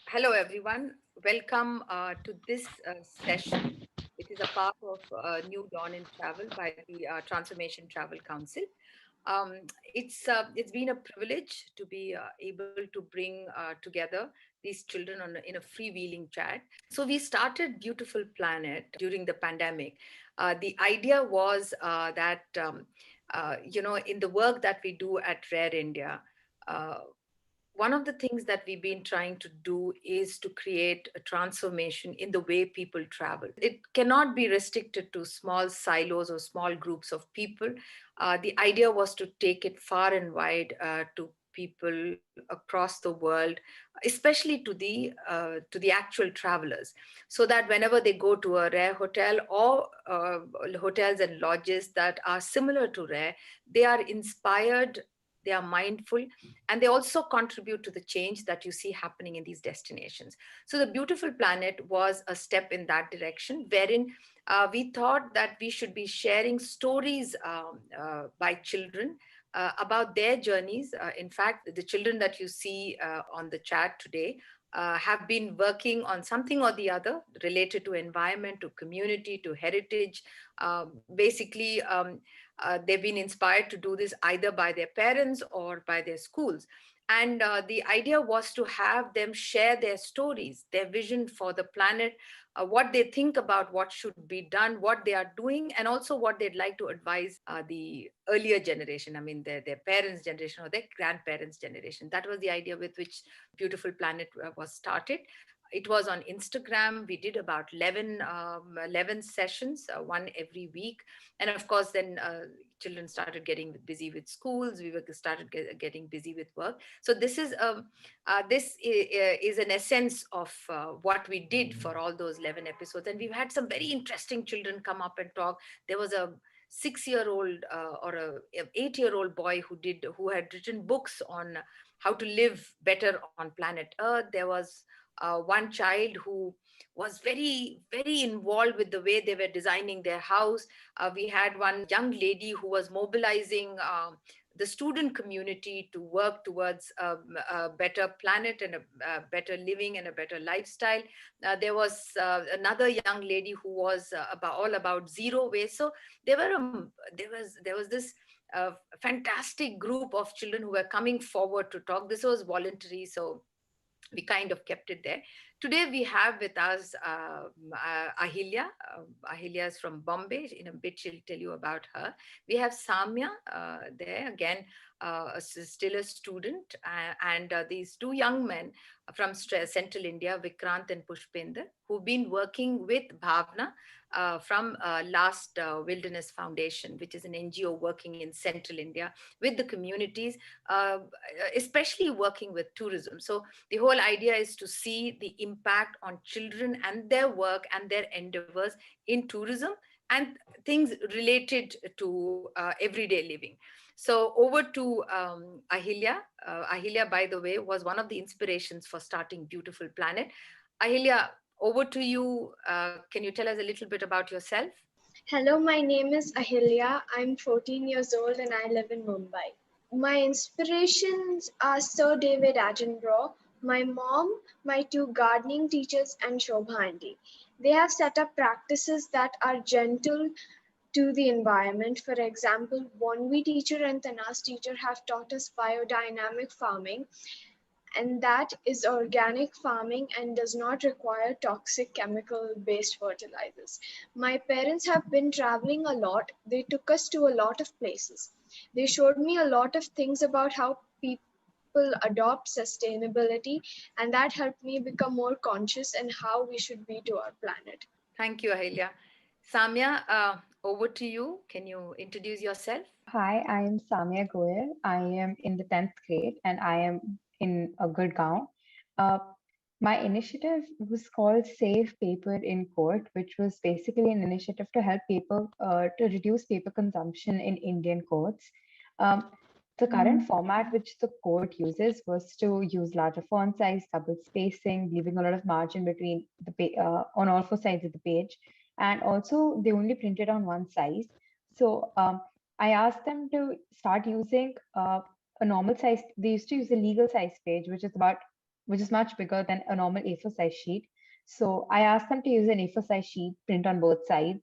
Hello, everyone. Welcome to this session. It is a part of New Dawn in Travel by the Transformation Travel Council. It's been a privilege to be able to bring together these children in a freewheeling chat. So we started Beautiful Planet during the pandemic. The idea was that in the work that we do at Rare India. Uh, One of the things that we've been trying to do is to create a transformation in the way people travel. It cannot be restricted to small silos or small groups of people. The idea was to take it far and wide to people across the world, especially to the actual travelers, so that whenever they go to a Rare hotel or hotels and lodges that are similar to Rare, they are inspired, they are mindful, and they also contribute to the change that you see happening in these destinations. So the Beautiful Planet was a step in that direction, wherein we thought that we should be sharing stories by children about their journeys. In fact, the children that you see on the chat today have been working on something or the other related to environment, to community, to heritage. They've been inspired to do this either by their parents or by their schools. And the idea was to have them share their stories, their vision for the planet, what they think about what should be done, what they are doing, and also what they'd like to advise the earlier generation. I mean, their parents' generation or their grandparents' generation. That was the idea with which Beautiful Planet was started. It was on Instagram. We did about 11 sessions, one every week. And of course, then children started getting busy with schools. We were started getting busy with work. So this is an essence of what we did for all those 11 episodes. And we've had some very interesting children come up and talk. There was a 6-year-old or a 8-year-old boy who had written books on how to live better on planet Earth. There was one child who was very involved with the way they were designing their house. We had one young lady who was mobilizing the student community to work towards a better planet and a better living and a better lifestyle. There was another young lady who was all about zero waste. So there was this fantastic group of children who were coming forward to talk. This was voluntary, so we kind of kept it there. Today we have with us Ahilya. Ahilya is from Bombay. In a bit, she'll tell you about her. We have Samya there again, still a student, and these two young men from Central India, Vikrant and Pushpender, who've been working with Bhavna from Last Wilderness Foundation, which is an NGO working in Central India with the communities, uh, especially working with tourism. So the whole idea is to see the impact on children and their work and their endeavors in tourism and things related to everyday living. So over to Ahilya. Ahilya, by the way, was one of the inspirations for starting Beautiful Planet. Ahilya, over to you. Can you tell us a little bit about yourself? Hello, my name is Ahilya. I'm 14 years old and I live in Mumbai. My inspirations are Sir David Attenborough, my mom, my two gardening teachers, and Shobha Aunty. They have set up practices that are gentle to the environment. For example, Bonvi teacher and Tanas teacher have taught us biodynamic farming, and that is organic farming and does not require toxic chemical based fertilizers. My parents have been traveling a lot. They took us to a lot of places. They showed me a lot of things about how people adopt sustainability, and that helped me become more conscious in how we should be to our planet. Thank you, Ahilya. Samya, over to you. Can you introduce yourself? Hi, I am Samya Goyal. I am in the 10th grade and I am in a Gurgaon. Uh, my initiative was called Save Paper in Court, which was basically an initiative to help to reduce paper consumption in Indian courts. Um, the current format which the court uses was to use larger font size, double spacing, leaving a lot of margin between on all four sides of the page, and also they only printed on one size. So I asked them to start using a normal size. They used to use a legal size page, which is about which is much bigger than a normal A4 size sheet. So I asked them to use an A4 size sheet, print on both sides,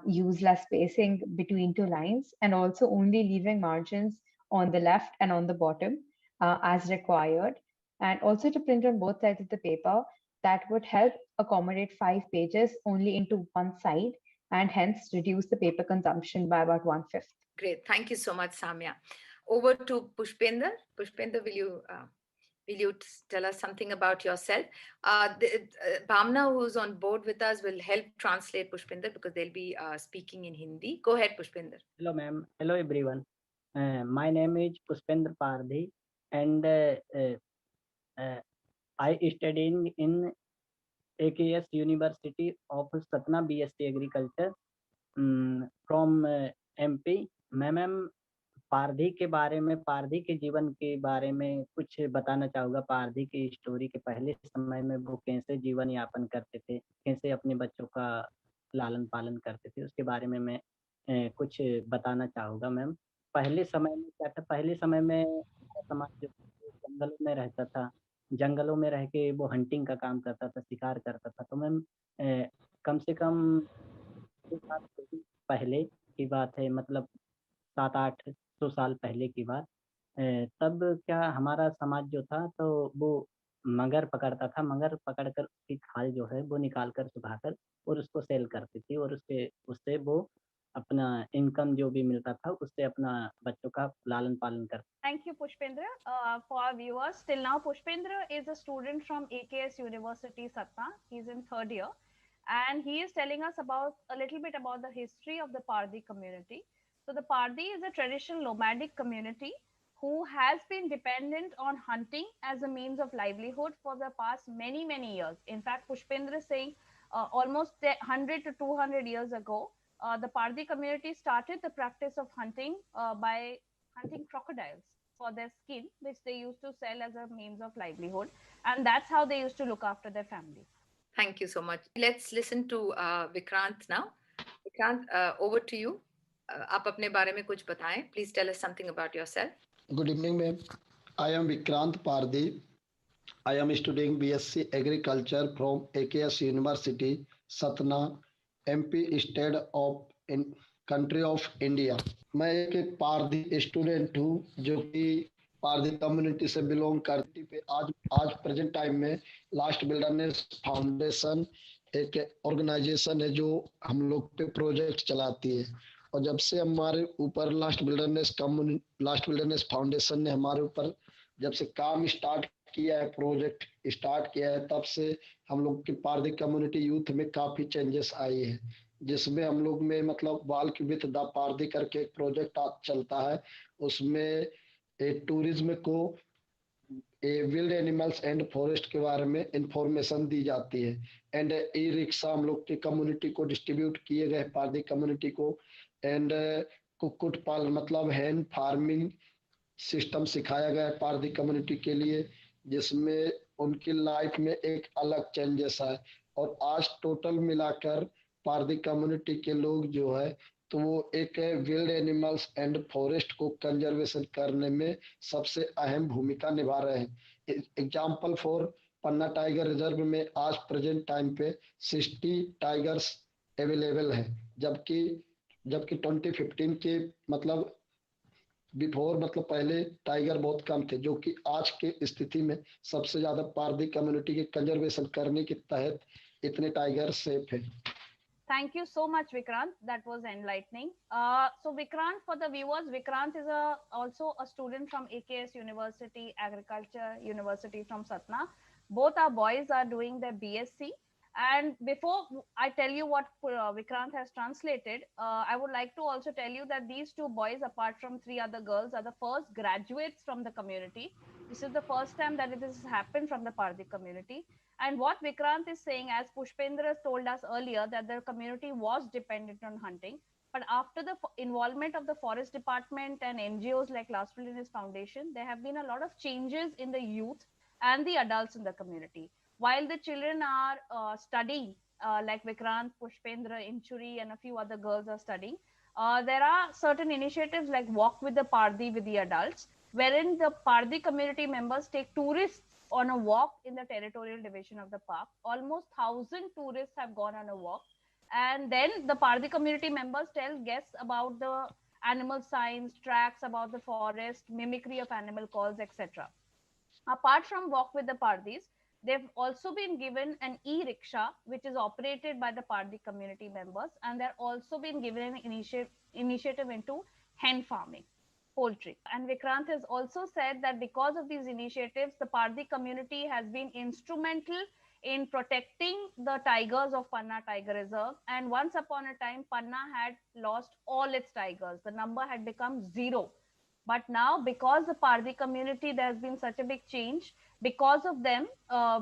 use less spacing between two lines, and also only leaving margins on the left and on the bottom as required, and also to print on both sides of the paper. That would help accommodate 5 pages only into one side and hence reduce the paper consumption by about 1/5. Great. Thank you so much, Samya. Over to Pushpender. Pushpender, will you tell us something about yourself? Bhamna, who's on board with us, will help translate Pushpender because they'll be speaking in Hindi. Go ahead, Pushpender. Hello, ma'am. Hello, everyone. My name is Pushpender Pardhi, and I studying in AKS University of Satna, BSc Agriculture from MP. Ma'am Pardhi के बारे में, पारधी के जीवन के बारे में कुछ बताना चाहूँगा। पारधी की स्टोरी के पहले समय में वो कैसे जीवन यापन करते थे, कैसे अपने बच्चों का लालन पालन करते थे, उसके बारे में मैं कुछ बताना चाहूँगा मैम। पहले समय में क्या था, पहले समय में हमारा समाज जो जंगलों में रहता था, जंगलों में रह के वो हंटिंग का काम करता था, शिकार करता था। तो मैम कम से कम 2 साल पहले की बात है, मतलब 700-800 साल पहले की बात। तब क्या हमारा समाज जो था तो वो मगर पकड़ता था, मगर पकड़कर उसकी खाल जो है वो निकाल कर सुखाकर और उसको सेल करती थी, और उससे वो अपना इनकम जो भी मिलता था उससे अपना बच्चों का लालन पालन करता। Thank you, Pushpendra. For our viewers, till now, Pushpendra is a student from AKS University, Satna. He's in 3rd year, and he is telling us about a little bit about the history of the Pardhi community. So the Pardhi is a traditional nomadic community who has been dependent on hunting as a means of livelihood for the past many years. In fact, Pushpendra is saying almost 100 to 200 years ago, the Pardhi community started the practice of hunting by hunting crocodiles for their skin, which they used to sell as a means of livelihood. And that's how they used to look after their families. Thank you so much. Let's listen to Vikrant now. Vikrant, over to you. आप अपने बारे में कुछ बताएं. Please tell us something about yourself. Good evening, ma'am. I am Vikrant Pardhi. I am studying BSc Agriculture from AKS University, Satna, MP State of country of India. मैं एक Pardhi student हूँ जो कि पारधी कम्युनिटी से बिलोंग करती पे आज present time में लास्ट विल्डरनेस फाउंडेशन एक ऑर्गेनाइजेशन है जो हम लोग पे प्रोजेक्ट चलाती है। और जब से हमारे ऊपर लास्ट विल्डरनेस फाउंडेशन ने हमारे ऊपर जब से काम स्टार्ट किया है, प्रोजेक्ट स्टार्ट किया है, तब से हम लोग की पारधी कम्युनिटी यूथ में काफी चेंजेस आई है, जिसमें हम लोग में मतलब वाल्क विथ द पारधी करके एक प्रोजेक्ट चलता है। उसमें टूरिज्म को विल्ड एनिमल्स एंड फॉरेस्ट के बारे में इंफॉर्मेशन दी जाती है। एंड ई रिक्शा हम लोग की कम्युनिटी को डिस्ट्रीब्यूट किए गए, पारधी कम्युनिटी को। एंड कुक्कुट पालन मतलब हैंड फार्मिंग सिस्टम सिखाया गया है पारधी कम्युनिटी के लिए, जिसमें उनकी लाइफ में एक अलग चेंजेस है। और आज टोटल मिलाकर पारधी कम्युनिटी के लोग जो है तो वो एक विल्ड एनिमल्स एंड फॉरेस्ट को कंजर्वेशन करने में सबसे अहम भूमिका निभा रहे हैं। Example for Panna tiger reserve में आज प्रेजेंट टाइम पे 60 टाइगर्स अवेलेबल है, जबकि 2015 के मतलब बिफोर मतलब पहले टाइगर बहुत कम थे, जो कि आज के स्थिति में सबसे ज्यादा पारधी कम्युनिटी के कंजर्वेशन करने के तहत इतने टाइगर सेफ है। Thank you so much, Vikrant. That was enlightening. So Vikrant, for the viewers, Vikrant is also a student from AKS University, Agriculture University from Satna. Both our boys are doing their BSc. And before I tell you what Vikrant has translated, I would like to also tell you that these two boys, apart from 3 other girls, are the first graduates from the community. This is the first time that it has happened from the Pardhi community. And what Vikrant is saying, as Pushpendra told us earlier, that the community was dependent on hunting. But after the involvement of the forest department and NGOs like Last Wilderness Foundation, there have been a lot of changes in the youth and the adults in the community. While the children are studying, like Vikrant, Pushpendra, Inchuri, and a few other girls are studying, there are certain initiatives like Walk with the Pardhi with the adults, wherein the Pardhi community members take tourists on a walk in the territorial division of the park. Almost 1,000 tourists have gone on a walk. And then the Pardi community members tell guests about the animal signs, tracks about the forest, mimicry of animal calls, etc. Apart from Walk with the Pardis, they've also been given an e-rickshaw, which is operated by the Pardi community members, and they're also been given an initiative into hen farming, poultry. And Vikrant has also said that because of these initiatives, the Pardi community has been instrumental in protecting the tigers of Panna Tiger Reserve. And once upon a time, Panna had lost all its tigers. The number had become zero. But now, because the Pardi community, there has been such a big change. Because of them,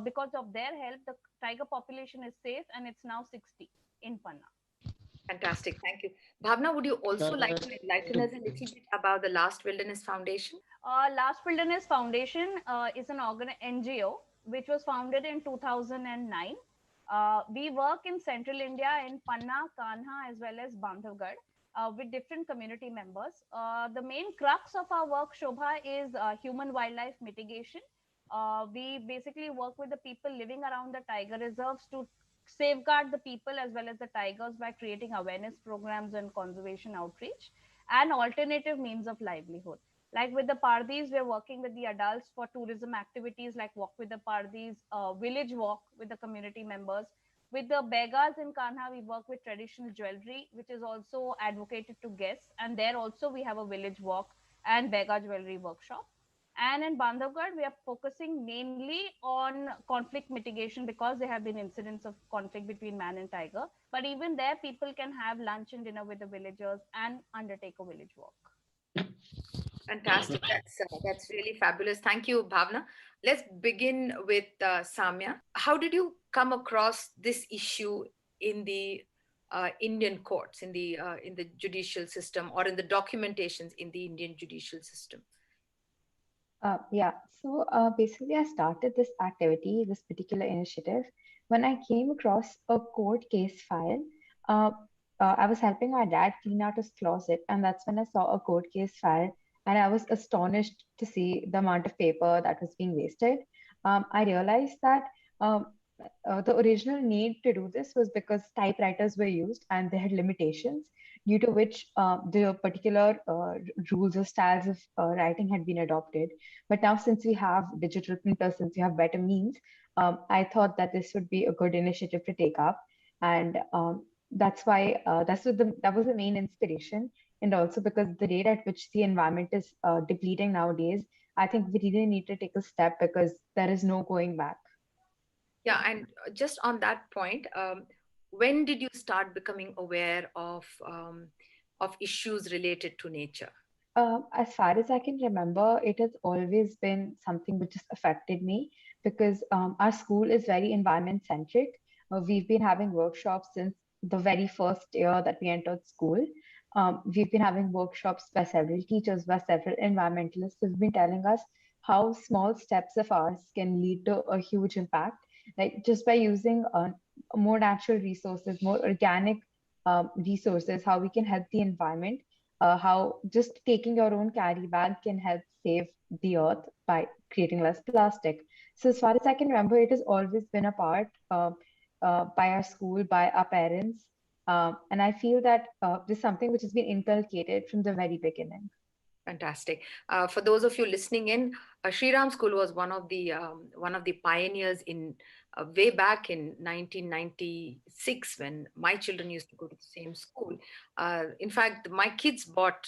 because of their help, the tiger population is safe, and it's now 60 in Panna. Fantastic. Thank you. Bhavna, would you also like to Correct. enlighten us a little bit about the Last Wilderness Foundation? Last Wilderness Foundation is an NGO which was founded in 2009. We work in central India in Panna, Kanha, as well as Bandhavgarh with different community members. The main crux of our work, Shobha, is human wildlife mitigation. We basically work with the people living around the tiger reserves to safeguard the people as well as the tigers by creating awareness programs and conservation outreach and alternative means of livelihood. Like with the Pardis, we're working with the adults for tourism activities like Walk with the Pardis, village walk with the community members. With the Begas in Kanha, we work with traditional jewelry, which is also advocated to guests. And there also we have a village walk and Bega jewelry workshop. And in Bandhavgarh, we are focusing mainly on conflict mitigation because there have been incidents of conflict between man and tiger. But even there, people can have lunch and dinner with the villagers and undertake a village walk. Fantastic. That's really fabulous. Thank you, Bhavna. Let's begin with Samya. How did you come across this issue in the Indian courts, in the judicial system, or in the documentations in the Indian judicial system? Yeah, so basically, I started this activity, this particular initiative, when I came across a court case file. I was helping my dad clean out his closet, and that's when I saw a court case file, and I was astonished to see the amount of paper that was being wasted. I realized that the original need to do this was because typewriters were used and they had limitations, due to which the particular rules or styles of writing had been adopted. But now, since we have digital printers, since we have better means, I thought that this would be a good initiative to take up. And that's why that was the main inspiration. And also because the rate at which the environment is depleting nowadays, I think we really need to take a step because there is no going back. Yeah, and just on that point, when did you start becoming aware of issues related to nature? As far as I can remember, it has always been something which has affected me because our school is very environment centric. We've been having workshops since the very first year that we entered school. We've been having workshops by several teachers, by several environmentalists who've been telling us how small steps of ours can lead to a huge impact. Like just by using more natural resources, more organic resources, how we can help the environment, how just taking your own carry bag can help save the earth by creating less plastic. So as far as I can remember, it has always been a part by our school, by our parents. And I feel that this is something which has been inculcated from the very beginning. Fantastic. For those of you listening in, Sri Ram School was one of the pioneers in way back in 1996 when my children used to go to the same school. In fact, my kids brought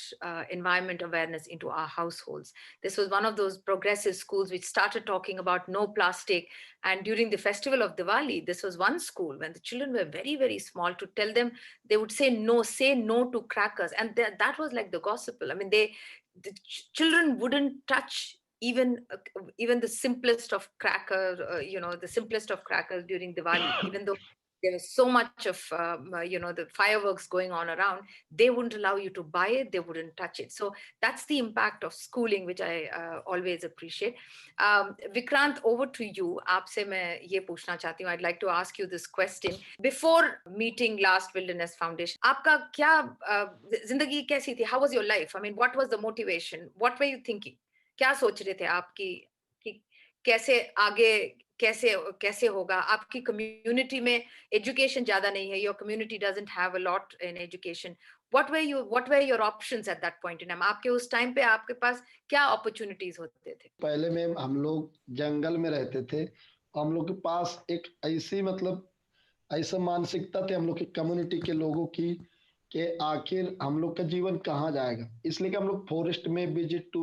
environment awareness into our households. This was one of those progressive schools which started talking about no plastic. And during the festival of Diwali, this was one school when the children were very, very small, to tell them, they would say no to crackers. And that was like the gospel. I mean, the children wouldn't touch even the simplest of cracker, the simplest of crackers during Diwali, even though there was so much of the fireworks going on around, they wouldn't allow you to buy it, they wouldn't touch it. So that's the impact of schooling, which I always appreciate. Vikrant, over to you. आपसे मैं ये पूछना चाहती हूँ. I'd like to ask you this question. Before meeting Last Wilderness Foundation, आपका क्या जिंदगी कैसी थी? How was your life? I mean, what was the motivation? What were you thinking? क्या सोच रहे थे आप कि कैसे आगे कैसे कैसे होगा? आपकी कम्युनिटी में एजुकेशन ज़्यादा नहीं है, your community doesn't have a lot in education. What were your options at that point in time? आपके उस टाइम पे आपके पास क्या अपॉर्च्युनिटीज़ होते थे? पहले में हम लोग जंगल में रहते थे। हम लोग के पास एक ऐसी मतलब ऐसा मानसिकता थी हम लोग की कम्युनिटी के लोगों की कि आखिर हम लोग का जीवन कहाँ जाएगा, इसलिए कि हम लोग फॉरेस्ट में visit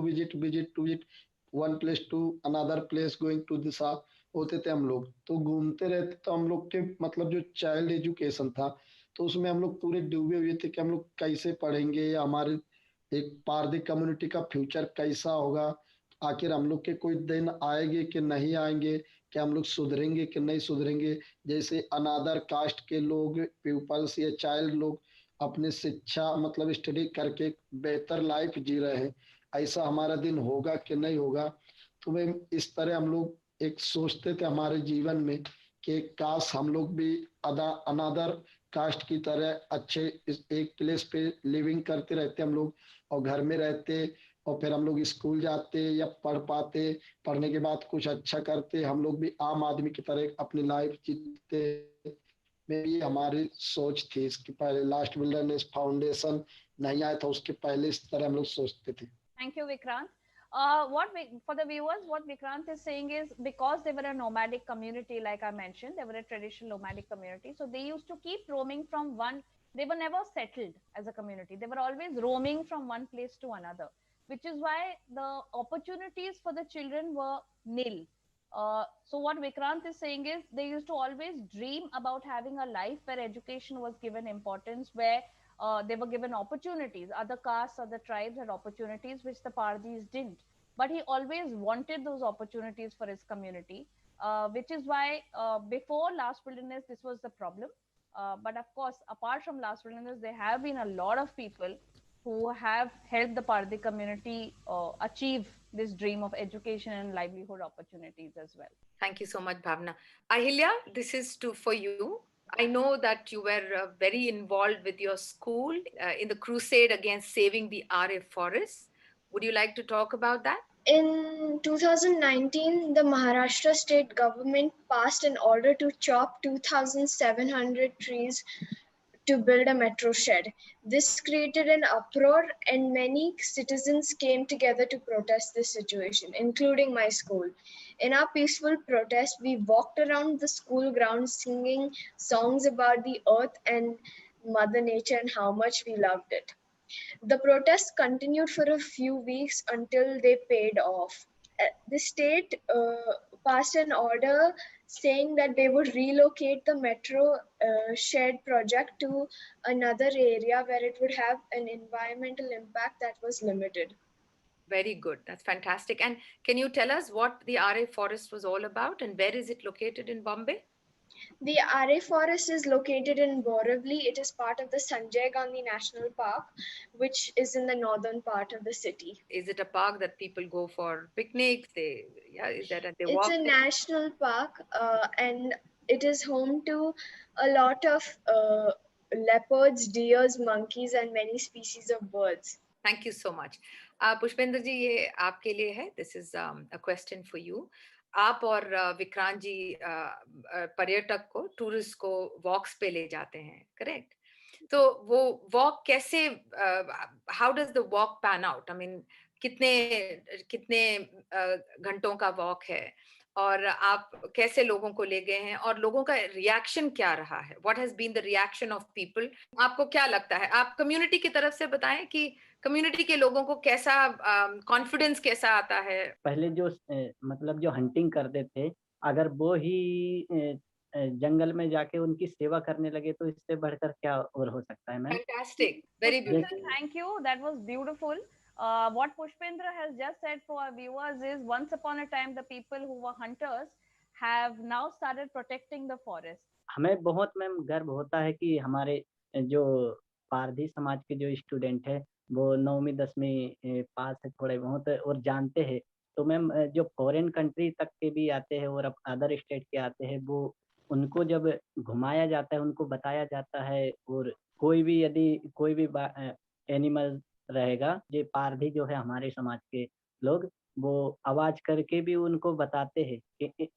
one place to another place going to दिशा होते थे। हम लोग तो घूमते रहते, तो हम लोग के मतलब जो चाइल्ड एजुकेशन था तो उसमें हम लोग पूरे डूबे हुए थे कि हम लोग कैसे पढ़ेंगे या हमारे एक पारदी कम्युनिटी का फ्यूचर कैसा होगा, आखिर हम लोग के कोई दिन आएंगे कि नहीं आएंगे, कि हम लोग सुधरेंगे कि नहीं सुधरेंगे। जैसे अनादर कास्ट के लोग पीपल्स या चाइल्ड लोग अपने शिक्षा मतलब स्टडी करके बेहतर लाइफ जी रहे हैं, ऐसा हमारा दिन होगा कि नहीं होगा। तो मैं इस तरह हम लोग एक सोचते थे हमारे जीवन में कि काश हम लोग भी अदा अनादर कास्ट की तरह अच्छे एक प्लेस पे लिविंग करते रहते हम लोग, और घर में रहते, और फिर हम लोग स्कूल जाते या पढ़ पाते, पढ़ने के बाद कुछ अच्छा करते, हम लोग भी आम आदमी की तरह अपनी लाइफ जीते। में ये हमारी सोच थी। इसके पहले लास्ट विल्डरनेस फाउंडेशन नहीं आया था, उसके पहले इस तरह हम लोग सोचते थे। Thank you, Vikrant. For the viewers, what Vikrant is saying is because they were a nomadic community, like I mentioned, they were a traditional nomadic community. So they used to keep roaming from one, they were never settled as a community. They were always roaming from one place to another, which is why the opportunities for the children were nil. So what Vikrant is saying is they used to always dream about having a life where education was given importance, where they were given opportunities. Other castes, other tribes had opportunities which the Pardis didn't. But he always wanted those opportunities for his community, which is why before Last Wilderness, this was the problem. But of course, apart from Last Wilderness, there have been a lot of people who have helped the Pardi community achieve this dream of education and livelihood opportunities as well. Thank you so much, Bhavna. Ahilya, this is for you. I know that you were very involved with your school in the crusade against saving the RA forests. Would you like to talk about that? In 2019, the Maharashtra state government passed an order to chop 2,700 trees to build a metro shed. This created an uproar, and many citizens came together to protest this situation, including my school. In our peaceful protest, we walked around the school grounds singing songs about the earth and Mother Nature and how much we loved it. The protests continued for a few weeks until they paid off. The state passed an order saying that they would relocate the metro shed project to another area where it would have an environmental impact that was limited. Very good. That's fantastic. And can you tell us what the RA forest was all about and where is it located in Bombay? The RA forest is located in Borivali. It is part of the Sanjay Gandhi National Park, which is in the northern part of the city. Is it a park that people go for picnics? Is that they It's walk a there? national park, and it is home to a lot of leopards, deers, monkeys, and many species of birds. Thank you so much. Pushpendra जी, ये आपके लिए है. This is a question for you. आप और विक्रांत जी पर्यटक को, tourist को वॉक्स पे ले जाते हैं, करेक्ट? तो वो वॉक कैसे, how does the walk pan out? I mean कितने कितने घंटों का वॉक है और आप कैसे लोगों को ले गए हैं और लोगों का रिएक्शन क्या रहा है? What has been the reaction of people? आपको क्या लगता है? आप कम्युनिटी की तरफ से बताएं कि कम्युनिटी के लोगों को कैसा कॉन्फिडेंस कैसा आता है? पहले जो मतलब जो हंटिंग करते थे, अगर वो ही जंगल में जाके उनकी सेवा करने लगे तो इससे बढ़कर क्या और हो सकता है ma'am? Fantastic, very beautiful. Thank you. That was beautiful. What Pushpendra has just said for our viewers is once upon a time, the people who were hunters have now started protecting the forest. हमें बहुत ma'am गर्व होता है कि हमारे जो पारधी समाज के जो स्टूडेंट है वो 9वीं 10वीं पास है थोड़े बहुत और जानते हैं। तो मैम जो फॉरेन कंट्री तक के भी आते हैं और अदर स्टेट के आते हैं, वो उनको जब घुमाया जाता है, उनको बताया जाता है, और कोई भी यदि कोई भी एनिमल रहेगा, ये पारधी जो है हमारे समाज के लोग वो आवाज करके भी उनको बताते हैं कि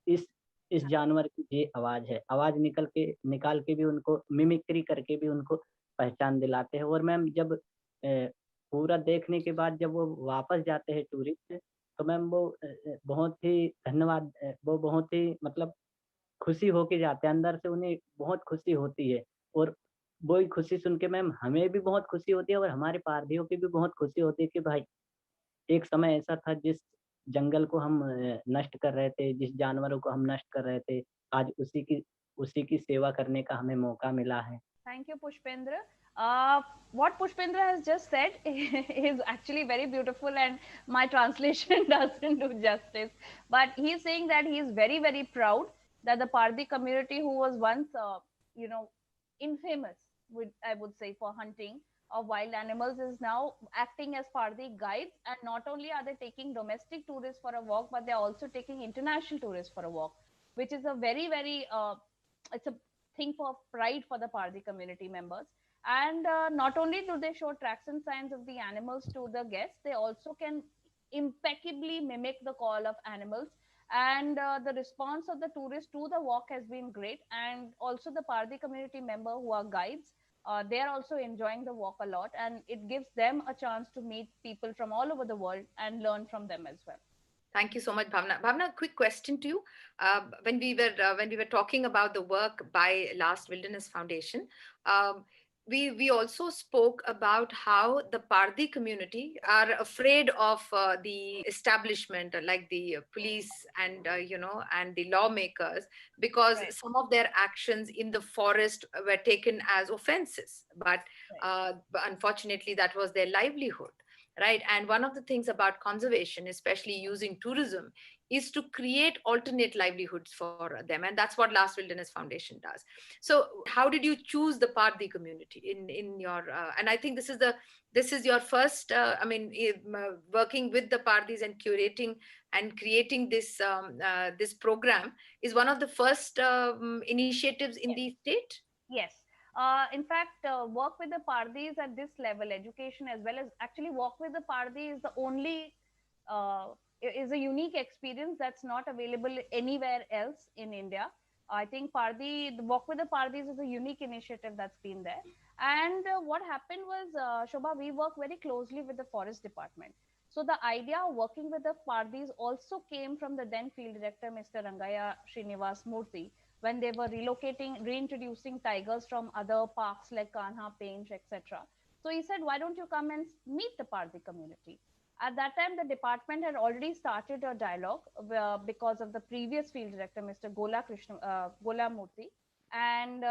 इस जानवर की ये आवाज है, आवाज निकाल के भी उनको मिमिक्री करके भी उनको पहचान दिलाते हैं। और मैम जब पूरा देखने के बाद जब वो वापस जाते हैं टूरिस्ट, तो मैम वो बहुत ही धन्यवाद, वो बहुत ही मतलब खुशी होके जाते हैं, अंदर से उन्हें बहुत खुशी होती है। और वही खुशी सुन के मैम हमें भी बहुत खुशी होती है और हमारे पारधियों की भी बहुत खुशी होती है कि भाई एक समय ऐसा था जिस जंगल को हम नष्ट कर रहे थे, जिस जानवरों को हम नष्ट कर रहे थे, आज उसी की सेवा करने का हमें मौका मिला है। Thank you, Pushpendra. What Pushpendra has just said is actually very beautiful, and my translation doesn't do justice. But he's saying that he is very, very proud that the Pardi community, who was once, you know, infamous, I would say, for hunting of wild animals, is now acting as Pardi guides. And not only are they taking domestic tourists for a walk, but they're also taking international tourists for a walk, which is a very, very it's a thing for pride for the Pardi community members. And not only do they show tracks and signs of the animals to the guests, they also can impeccably mimic the call of animals. And the response of the tourists to the walk has been great. And also the Pardi community member who are guides, they are also enjoying the walk a lot. And it gives them a chance to meet people from all over the world and learn from them as well. Thank you so much, Bhavna. Bhavna, quick question to you. When we were talking about the work by Last Wilderness Foundation, um, we also spoke about how the Pardi community are afraid of the establishment, like the police and and the lawmakers, because Right. some of their actions in the forest were taken as offenses. But unfortunately, that was their livelihood, right? And one of the things about conservation, especially using tourism, is to create alternate livelihoods for them, and that's what Last Wilderness Foundation does. So how did you choose the Pardi community in your and I think this is your first working with the Pardis and curating and creating this program is one of the first initiatives in the state. Yes. In fact, work with the Pardis at this level, education as well as actually work with the Pardi is the only is a unique experience that's not available anywhere else in India. I think the work with the Pardis is a unique initiative that's been there. And what happened was, Shobha, we work very closely with the forest department. So the idea of working with the Pardis also came from the then field director, Mr. Rangaya Srinivas Murthy, when they were reintroducing tigers from other parks like Kanha, Pench, etc. So he said, why don't you come and meet the Pardi community? At that time, the department had already started a dialogue because of the previous field director, Mr. Gola Murthy. And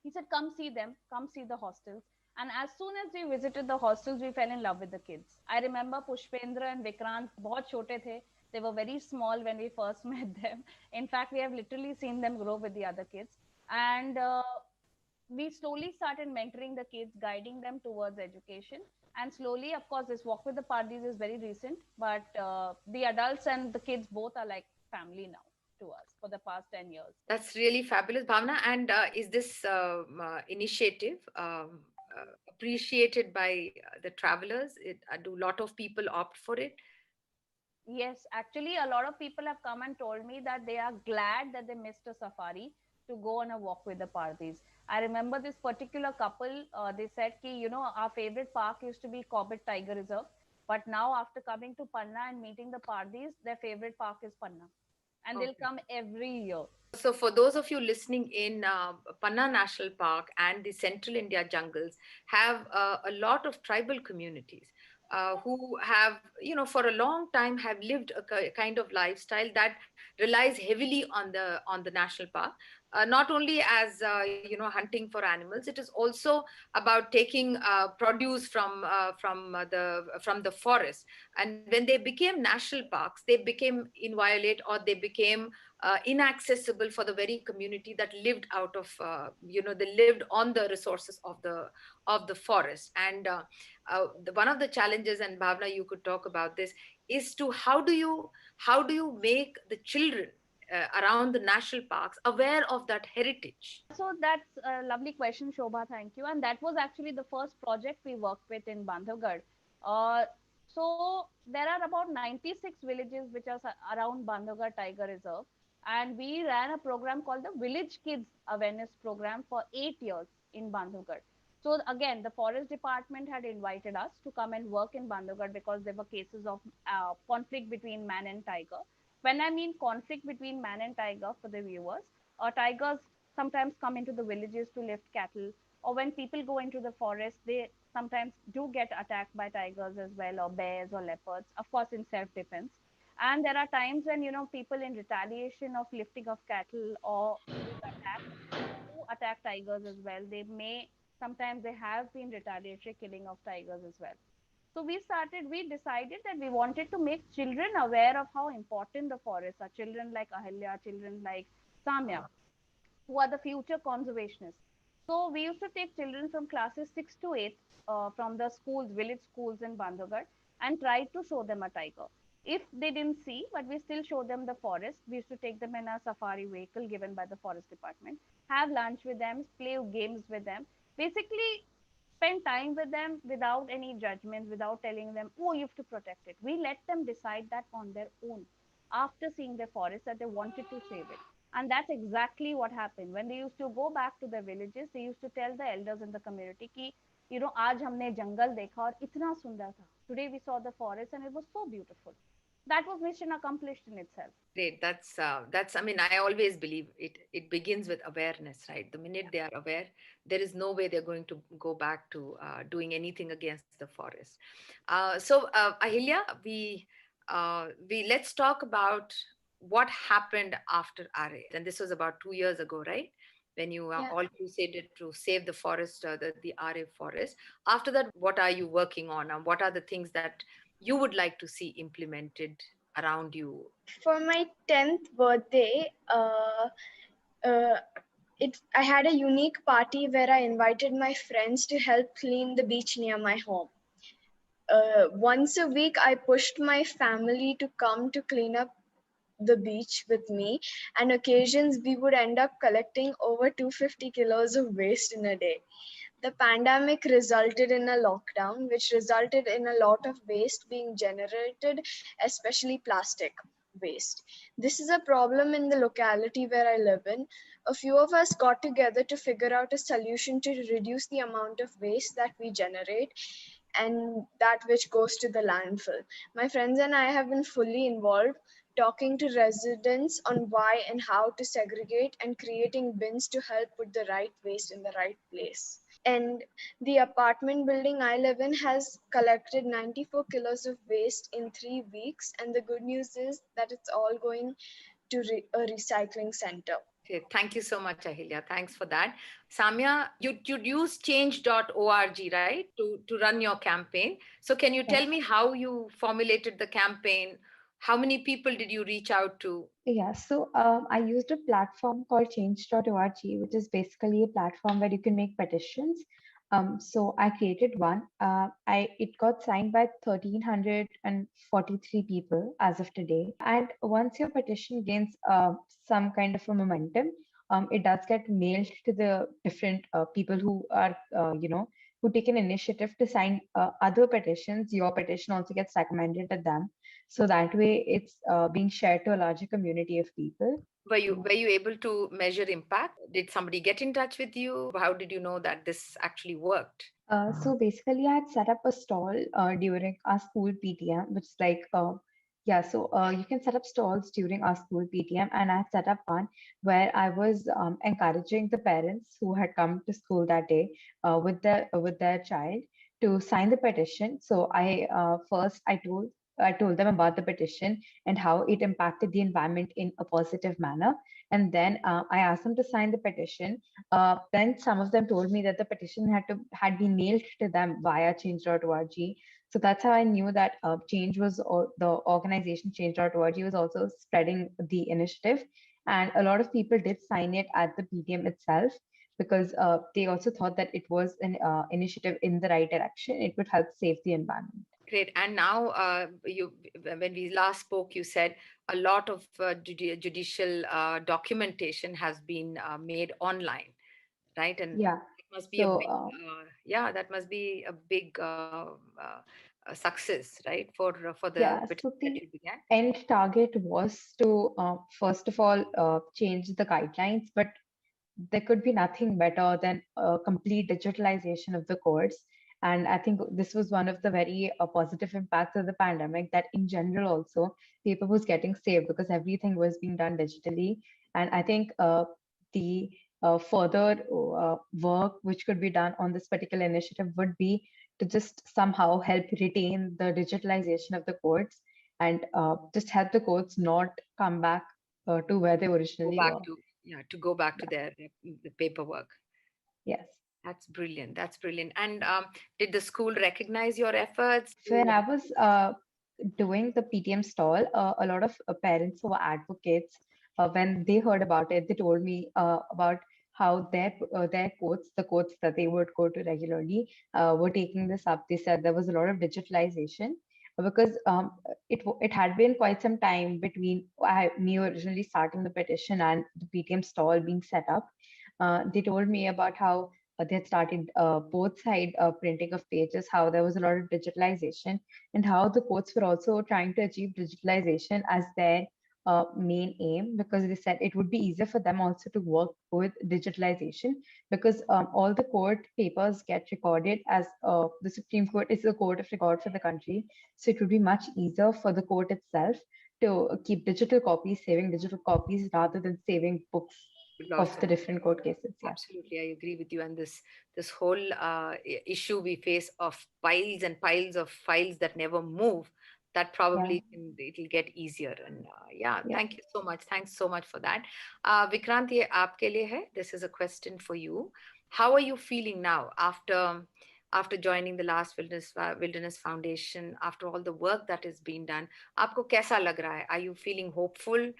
he said, come see them, come see the hostels. And as soon as we visited the hostels, we fell in love with the kids. I remember Pushpendra and Vikrant, bahut chote the. They were very small when we first met them. In fact, we have literally seen them grow with the other kids. And we slowly started mentoring the kids, guiding them towards education. And slowly, of course, this walk with the Pardis is very recent, but the adults and the kids both are like family now to us for the past 10 years. That's really fabulous, Bhavna. And is this initiative appreciated by the travelers? Do a lot of people opt for it? Yes, actually, a lot of people have come and told me that they are glad that they missed a safari to go on a walk with the Pardis. I remember this particular couple, they said, our favorite park used to be Corbett Tiger Reserve. But now, after coming to Panna and meeting the Pardis, their favorite park is Panna. And they'll come every year. So for those of you listening in, Panna National Park and the Central India jungles have a lot of tribal communities who have, for a long time have lived a kind of lifestyle that relies heavily on the national park. Not only as hunting for animals, it is also about taking produce from the forest. And when they became national parks, they became inviolate, or they became inaccessible for the very community that lived out of they lived on the resources of the forest. And one of the challenges, and Bhavna, you could talk about this, is to how do you make the children around the national parks aware of that heritage? So that's a lovely question, Shobha. Thank you. And that was actually the first project we worked with in Bandhavgarh. So there are about 96 villages which are around Bandhavgarh Tiger Reserve, and we ran a program called the Village Kids Awareness Program for 8 years in Bandhavgarh. So again, the forest department had invited us to come and work in Bandhavgarh because there were cases of conflict between man and tiger. When I mean conflict between man and tiger, for the viewers, tigers sometimes come into the villages to lift cattle, or when people go into the forest, they sometimes do get attacked by tigers as well, or bears or leopards, of course, in self defense. And there are times when, people in retaliation of lifting of cattle or being attacked, do attack tigers as well. They may, sometimes they have been retaliatory killing of tigers as well. So we decided that we wanted to make children aware of how important the forests are. Children like Ahalya, children like Samya, who are the future conservationists. So we used to take children from classes 6 to 8 from the schools, village schools in Bandhavgarh, and try to show them a tiger. If they didn't see, but we still show them the forest. We used to take them in a safari vehicle given by the forest department, have lunch with them, play games with them, basically spend time with them without any judgment, without telling them, oh, you have to protect it. We let them decide that on their own after seeing the forest that they wanted to save it. And that's exactly what happened. When they used to go back to their villages, they used to tell the elders in the community ki, आज हमने जंगल देखा और इतना सुंदर था. Today we saw the forest and it was so beautiful. That was mission accomplished in itself. Great. That's. I mean, I always believe it. It begins with awareness, right? The minute they are aware, there is no way they're going to go back to doing anything against the forest. Ahilya, we let's talk about what happened after RA, and this was about 2 years ago, right? When you Yeah. all crusaded to save the forest, the RA forest. After that, what are you working on, and what are the things that you would like to see implemented around you? For my 10th birthday, uh, I had a unique party where I invited my friends to help clean the beach near my home. Once a week, I pushed my family to come to clean up the beach with me, and occasions we would end up collecting over 250 kilos of waste in a day. The pandemic resulted in a lockdown, which resulted in a lot of waste being generated, especially plastic waste. This is a problem in the locality where I live in. A few of us got together to figure out a solution to reduce the amount of waste that we generate and that which goes to the landfill. My friends and I have been fully involved talking to residents on why and how to segregate and creating bins to help put the right waste in the right place. And the apartment building I live in has collected 94 kilos of waste in 3 weeks. And the good news is that it's all going to a recycling center. Okay, thank you so much, Ahilya. Thanks for that. Samya, you use change.org, right, to run your campaign. So can you tell Yes. me how you formulated the campaign? How many people did you reach out to? Yeah, so I used a platform called change.org, which is basically a platform where you can make petitions. So I created one. It got signed by 1,343 people as of today. And once your petition gains some kind of a momentum, it does get mailed to the different people who are, who take an initiative to sign other petitions. Your petition also gets recommended to them, so that way it's being shared to a larger community of people. Were you able to measure impact? Did somebody get in touch with you? How did you know that this actually worked? So basically, I had set up a stall during our school PTM, which is like, yeah, so you can set up stalls during our school PTM, and I had set up one where I was encouraging the parents who had come to school that day with their child to sign the petition. So I told them about the petition and how it impacted the environment in a positive manner, and then I asked them to sign the petition. Then some of them told me that the petition had been mailed to them via change.org. So that's how I knew that the organization change.org was also spreading the initiative, and a lot of people did sign it at the PTM itself because they also thought that it was an initiative in the right direction. It would help save the environment. Great. And now, when we last spoke, you said a lot of judicial documentation has been made online, right? And Yeah. it must be a So big, yeah, that must be a big success, right? For the Yeah, petition so that the you began. end target was to, first of all, change the guidelines, but there could be nothing better than complete digitalization of the course. And I think this was one of the very positive impacts of the pandemic, that in general also paper was getting saved because everything was being done digitally. And I think the further work which could be done on this particular initiative would be to just somehow help retain the digitalization of the courts, and just help the courts not come back to where they Go originally back were. to, yeah, to go back to their the paperwork. Yes. That's brilliant. That's brilliant. And did the school recognize your efforts So when to? I was doing the PTM stall, a lot of parents who were advocates, when they heard about it, they told me about how their courts, the courts that they would go to regularly, were taking this up. They said there was a lot of digitalization because it had been quite some time between me originally starting the petition and the PTM stall being set up. They told me about how they had started both side printing of pages, how there was a lot of digitalization, and how the courts were also trying to achieve digitalization as their main aim, because they said it would be easier for them also to work with digitalization, because all the court papers get recorded as the Supreme Court is the court of record for the country. So it would be much easier for the court itself to keep digital copies, saving digital copies rather than saving books Lots of of, the different court cases. Yeah. absolutely, I agree with you. And this whole issue we face of piles and piles of files that never move, that Yeah. probably it'll get easier. And yeah, Yeah. thank you so much. Thanks so much for that. Vikrant, ye aapke liye hai. This is a question for you. How are you feeling now after joining the last Wilderness Foundation? After all the work that is being done, आपको कैसा लग रहा है? Are you feeling hopeful?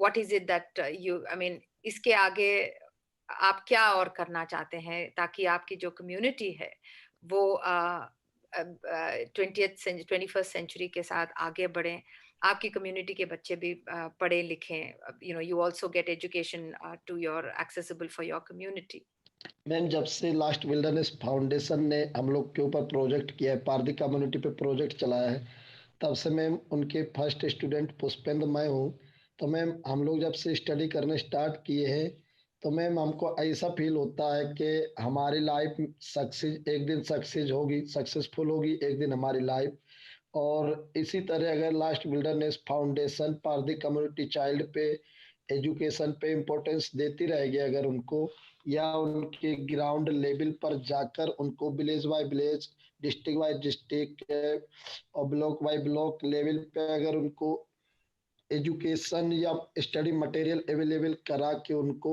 What is it that I mean, इसके आगे आप क्या और करना चाहते हैं ताकि आपकी जो कम्युनिटी है वो 21st सेंचुरी के साथ आगे बढ़े, आपकी कम्युनिटी के बच्चे भी पढ़े लिखें, you also get education to your accessible for your community. Ma'am, जब से लास्ट विल्डरनेस फाउंडेशन ने हम लोग के ऊपर प्रोजेक्ट किया है, पारदी कम्युनिटी पे प्रोजेक्ट चलाया है, तब से मैम उनके फर्स्ट स्टूडेंट पुष्पेंद्र मैं हूँ। तो मैम हम लोग जब से स्टडी करने स्टार्ट किए हैं, तो मैम हमको ऐसा फील होता है कि हमारी लाइफ सक्सेस एक दिन सक्सेस होगी, सक्सेसफुल होगी एक दिन हमारी लाइफ। और इसी तरह अगर last wilderness foundation Pardi community child पे एजुकेशन पे इम्पोर्टेंस देती रहेगी, अगर उनको या उनके ग्राउंड लेवल पर जाकर उनको village bye village, district by district और ब्लॉक बाय ब्लॉक लेवल पे अगर उनको एजुकेशन या स्टडी मटेरियल अवेलेबल करा के उनको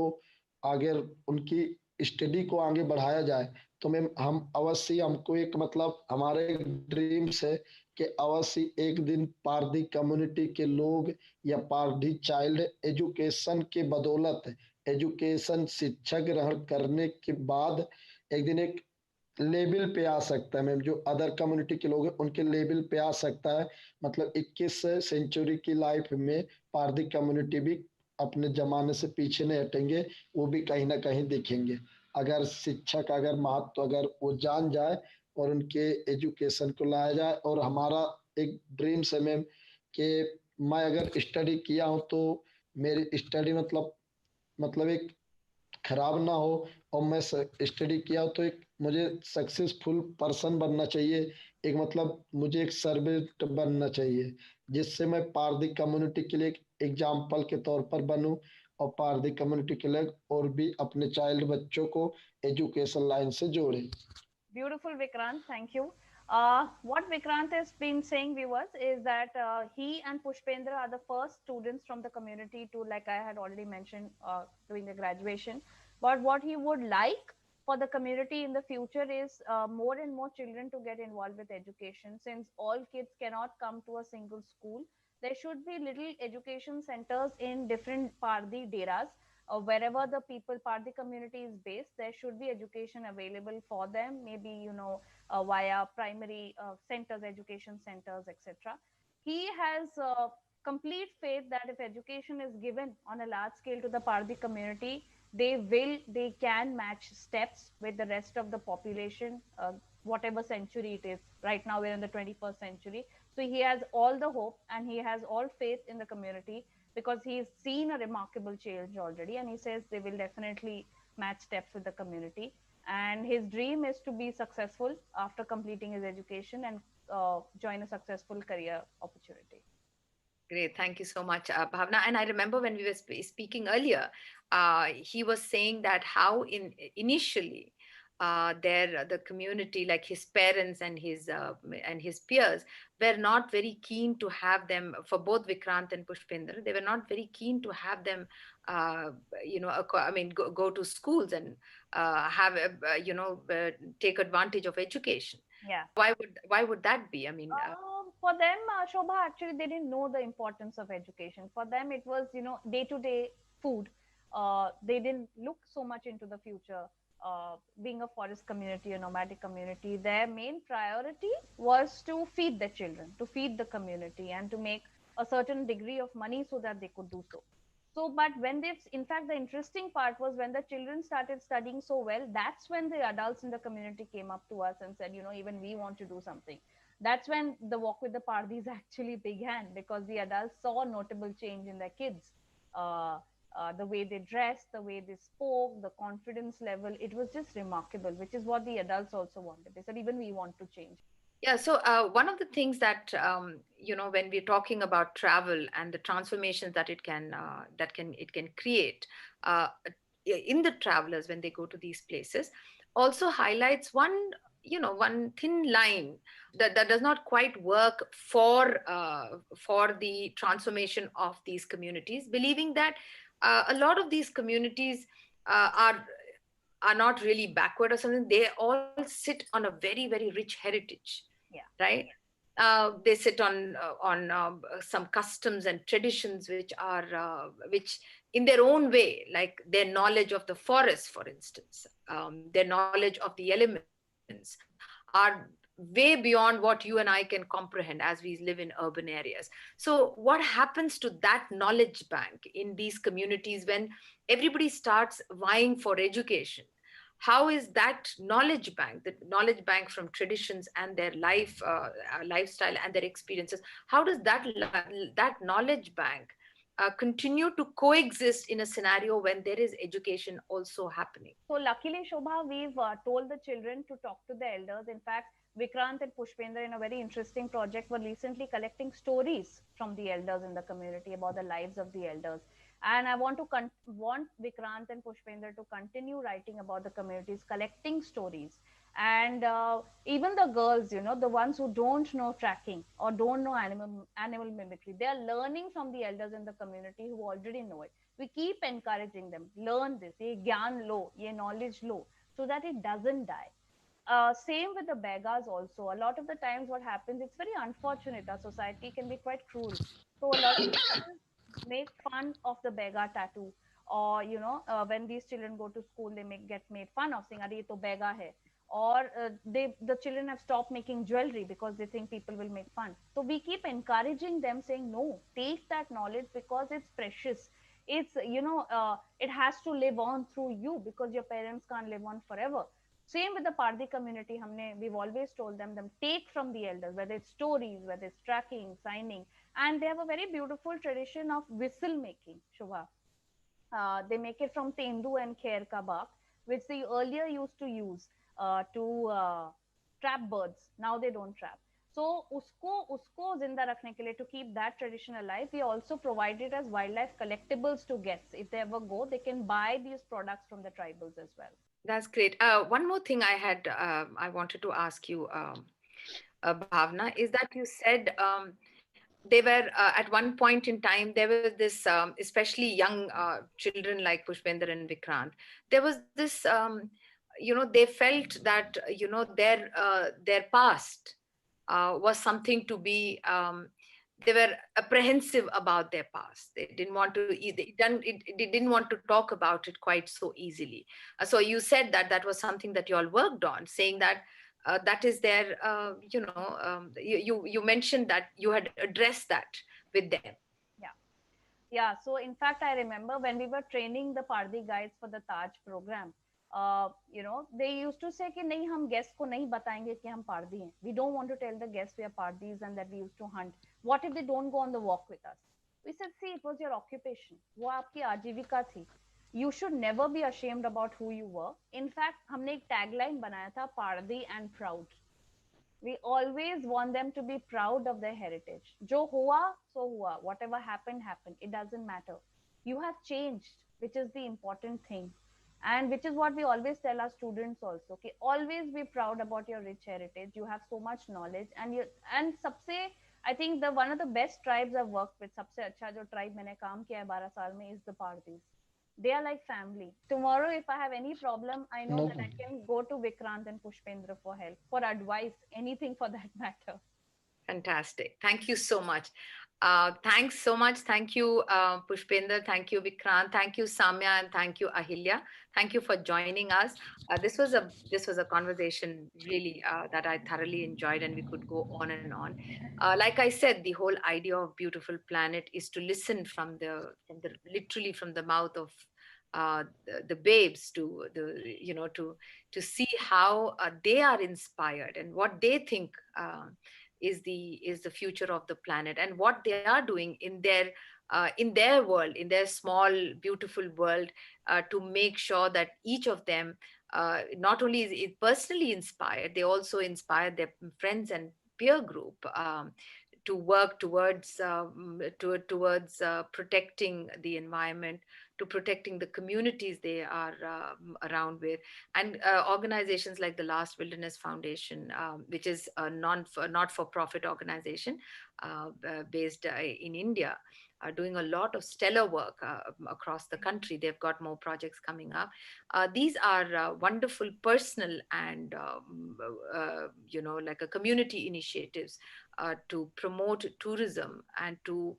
आगे उनकी स्टडी को आगे बढ़ाया जाए, तो मैम हम अवश्य, हमको एक मतलब हमारे एक ड्रीम्स है कि अवश्य एक दिन पारदी कम्युनिटी के लोग या पारदी चाइल्ड एजुकेशन के बदौलत, एजुकेशन शिक्षा ग्रहण करने के बाद एक दिन एक लेवल पे आ सकता है मैम, जो अदर कम्युनिटी के लोग हैं उनके लेवल पे आ सकता है। मतलब 21 सेंचुरी की लाइफ में पारदी कम्युनिटी भी अपने जमाने से पीछे नहीं हटेंगे, वो भी कहीं ना कहीं दिखेंगे अगर शिक्षा का अगर महत्व अगर वो जान जाए और उनके एजुकेशन को लाया जाए। और हमारा एक ड्रीम्स है मैम कि मैं अगर स्टडी किया हूँ तो मेरी स्टडी मतलब एक खराब ना हो, और मैं स्टडी किया तो एक मुझे सक्सेसफुल पर्सन बनना चाहिए, एक मतलब मुझे एक सर्वेंट बनना चाहिए, जिससे मैं पारदी कम्युनिटी के लिए एक एग्जाम्पल के तौर पर बनूं और पारदी कम्युनिटी के लिए और भी अपने चाइल्ड बच्चों को एजुकेशन लाइन से जोड़े। Beautiful, Vikrant. Thank you. What Vikrant has been saying, viewers, is that he and Pushpendra are the first students from the community to, like I had already mentioned, doing the graduation. But what he would like for the community in the future is more and more children to get involved with education. Since all kids cannot come to a single school, there should be little education centers in different Pardi deras, wherever the people Parthi community is based. There should be education available for them, maybe via primary centers, education centers, etc. He has complete faith that if education is given on a large scale to the Parthi community, they can match steps with the rest of the population, whatever century it is. Right now we're in the 21st century. So he has all the hope and he has all faith in the community because he's seen a remarkable change already, and he says they will definitely match steps with the community. And his dream is to be successful after completing his education and join a successful career opportunity. Great. Thank you so much, Bhavna. And I remember when we were speaking earlier, he was saying that how initially the community, like his parents and his peers, were not very keen to have them, for both Vikrant and Pushpendra. They were not very keen to have them, uh, go to schools and take advantage of education. Yeah. Why would that be? I mean, For them, Shobha, actually, they didn't know the importance of education. For them, it was, day to day food. They didn't look so much into the future. Being a forest community, a nomadic community, their main priority was to feed the children, to feed the community, and to make a certain degree of money so that they could do so. So, but when in fact, the interesting part was when the children started studying so well, that's when the adults in the community came up to us and said, even we want to do something. That's when the walk with the Pardis actually began, because the adults saw a notable change in their kids. Uh, the way they dressed, the way they spoke, the confidence level, it was just remarkable, which is what the adults also wanted. They said, even we want to change. Yeah, so one of the things that when we're talking about travel and the transformations that it can create in the travelers when they go to these places, also highlights one thin line that does not quite work for the transformation of these communities, believing that a lot of these communities are not really backward or something. They all sit on a very, very rich heritage, Yeah. right? They sit on some customs and traditions which in their own way, like their knowledge of the forest, for instance, their knowledge of the elements, are way beyond what you and I can comprehend as we live in urban areas. So what happens to that knowledge bank in these communities when everybody starts vying for education? How is that knowledge bank, the knowledge bank from traditions and their lifestyle and their experiences, how does that knowledge bank continue to coexist in a scenario when there is education also happening? So luckily, Shobha, we've told the children to talk to the elders. In fact, Vikrant and Pushpendra, in a very interesting project, were recently collecting stories from the elders in the community about the lives of the elders. And I want Vikrant and Pushpendra to continue writing about the communities, collecting stories. And even the girls, the ones who don't know tracking or don't know animal mimicry, they are learning from the elders in the community who already know it. We keep encouraging them, learn this, ye gyan lo, ye knowledge lo, so that it doesn't die. Same with the beggars also. A lot of the times what happens, it's very unfortunate. Our society can be quite cruel. So a lot of people make fun of the beggar tattoo. Or, when these children go to school, they get made fun of, saying, "Arey, ye to beggar hai." Or the children have stopped making jewelry because they think people will make fun. So we keep encouraging them, saying, no, take that knowledge because it's precious. It's, it has to live on through you because your parents can't live on forever. Same with the Pardi community. We've always told them take from the elders, whether it's stories, whether it's tracking, signing. And they have a very beautiful tradition of whistle making, Shubha. They make it from tendu and kher ka bark, which they earlier used to use to trap birds. Now they don't trap. So usko zinda rakhne ke liye, to keep that tradition alive, we also provide it as wildlife collectibles to guests. If they ever go, they can buy these products from the tribals as well. That's great. One more thing I wanted to ask you, Bhavna, is that you said they were at one point in time there was this especially young children like Pushpender and Vikrant. There was this they felt that their past was something to be. They were apprehensive about their past. They didn't want to. They didn't want to talk about it quite so easily. So you said that was something that you all worked on, saying that that is their. You mentioned that you had addressed that with them. Yeah. So in fact, I remember when we were training the Pardi guides for the Taj program, they used to say कि नहीं हम guests को नहीं बताएंगे कि हम पारदी हैं. We don't want to tell the guests we are pardis and that we used to hunt. What if they don't go on the walk with us? We said, see, it was your occupation. वो आपकी आजीविका थी. You should never be ashamed about who you were. In fact, हमने एक tagline बनाया था, pardi and proud. We always want them to be proud of their heritage. जो हुआ so हुआ. Whatever happened happened. It doesn't matter. You have changed, which is the important thing, and which is what we always tell our students also. Okay, always be proud about your rich heritage. You have so much knowledge, and सबसे I think the one of the best tribes I've worked with, सबसे अच्छा जो tribe मैंने काम किया है 12 साल में, is the Pardis. They are like family. Tomorrow, if I have any problem, I know No that I can go to Vikrant and Pushpendra for help, for advice, anything for that matter. Fantastic. Thank you so much. Thanks so much. Thank you, Pushpender. Thank you, Vikrant. Thank you, Samya, and thank you, Ahilya. Thank you for joining us. This was a conversation really that I thoroughly enjoyed, and we could go on and on. Like I said, the whole idea of Beautiful Planet is to listen from the literally from the mouth of the babes to the to see how they are inspired and what they think. Is the future of the planet, and what they are doing in their world, in their small beautiful world, to make sure that each of them not only is personally inspired, they also inspire their friends and peer group to work towards protecting the environment, to protecting the communities they are around with. And organizations like the Last Wilderness Foundation, which is a not-for-profit organization based in India, are doing a lot of stellar work across the country. They've got more projects coming up. These are wonderful personal and like a community initiatives to promote tourism and to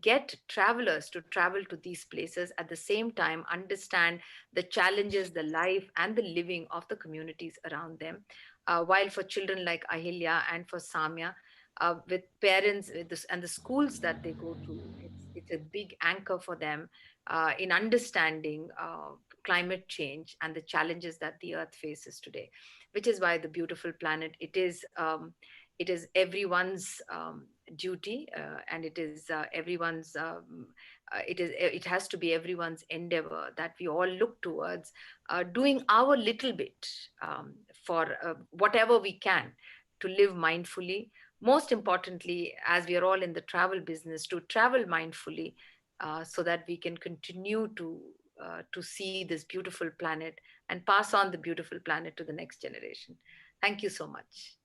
get travelers to travel to these places, at the same time understand the challenges, the life and the living of the communities around them. While for children like Ahilya and for Samya, with parents and the schools that they go to, it's a big anchor for them in understanding climate change and the challenges that the earth faces today, which is why the Beautiful Planet, it is everyone's duty, and it is everyone's it has to be everyone's endeavor, that we all look towards doing our little bit for whatever we can to live mindfully. Most importantly, as we are all in the travel business, to travel mindfully, so that we can continue to see this beautiful planet and pass on the beautiful planet to the next generation. Thank you so much.